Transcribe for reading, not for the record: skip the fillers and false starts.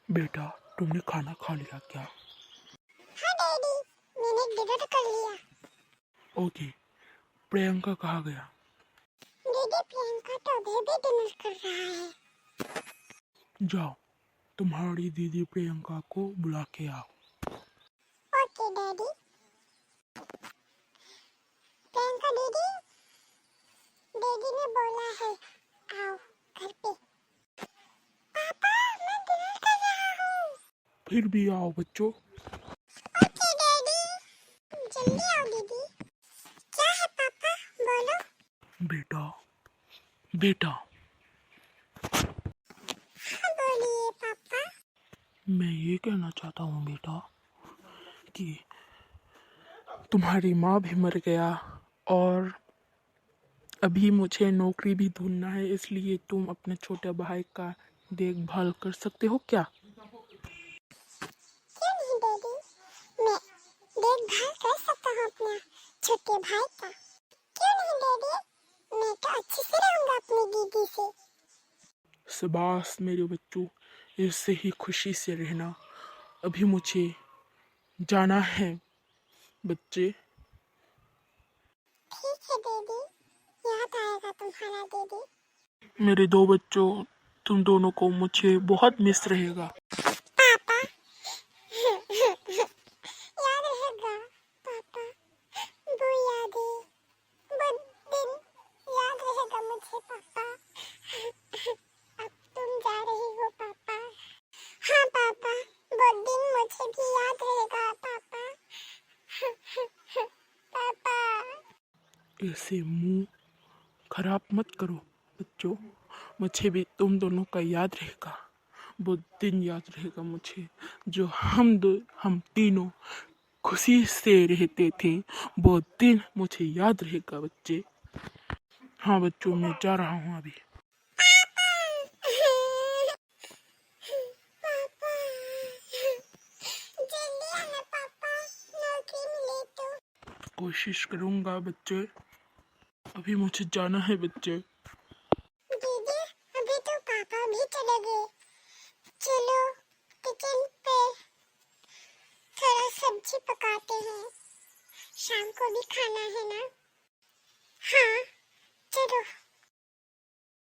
बेटा, तुमने खाना खा लिया क्या? हाँ डैडी, मैंने डिनर कर लिया। ओके, प्रियंका कहाँ गया? दीदी प्रियंका तो अभी भी डिनर कर रहा है। जाओ, तुम्हारी दीदी प्रियंका को बुला के आओ। Okay daddy. प्रियंका दीदी, दीदी ने बोला है आओ घर पे। पापा मैं डिनर कर रहा हूँ। फिर भी आओ बच्चों। ओके डैडी, जल्दी आओ दीदी। क्या है पापा, बोलो। बेटा, बेटा, हाँ बोलिए पापा। मैं ये कहना चाहता हूँ बेटा कि तुम्हारी माँ भी मर गया और अभी मुझे नौकरी भी ढूंढना है, इसलिए तुम अपने छोटे भाई का देखभाल कर सकते हो क्या? क्यों नहीं डैडी, मैं देखभाल कर सकता हूँ अपने छोटे भाई का। क्यों नहीं डैडी, मैं तो अच्छे से रहूंगा अपनी दीदी से। शाबाश मेरे बच्चों, ऐसे ही खुशी से रहना। अभी मुझे जाना है बच्चे। ठीक है दीदी, याद आएगा तुम्हारा दीदी। मेरे दो बच्चों, तुम दोनों को मुझे बहुत मिस रहेगा। पापा याद रहेगा पापा, वो यादें, वो दिन याद रहेगा मुझे पापा। अब तुम जा रही हो पापा। हाँ पापा, वो दिन मुझे भी याद रहेगा पापा। पापा ऐसे मुंह खराब मत करो बच्चों, मुझे भी तुम दोनों का याद रहेगा। वो दिन याद रहेगा मुझे, जो हम तीनों खुशी से रहते थे। वो दिन मुझे याद रहेगा बच्चे। हाँ बच्चों, मैं जा रहा हूँ अभी। पापा जल्दी आना पापा, नौकरी मिले तो। कोशिश करूँगा बच्चे, अभी मुझे जाना है बच्चे। दीदी अभी तो पापा भी चले गए। चलो किचन पे थोड़ा सब्जी पकाते हैं, शाम को भी खाना है ना। हाँ चलो।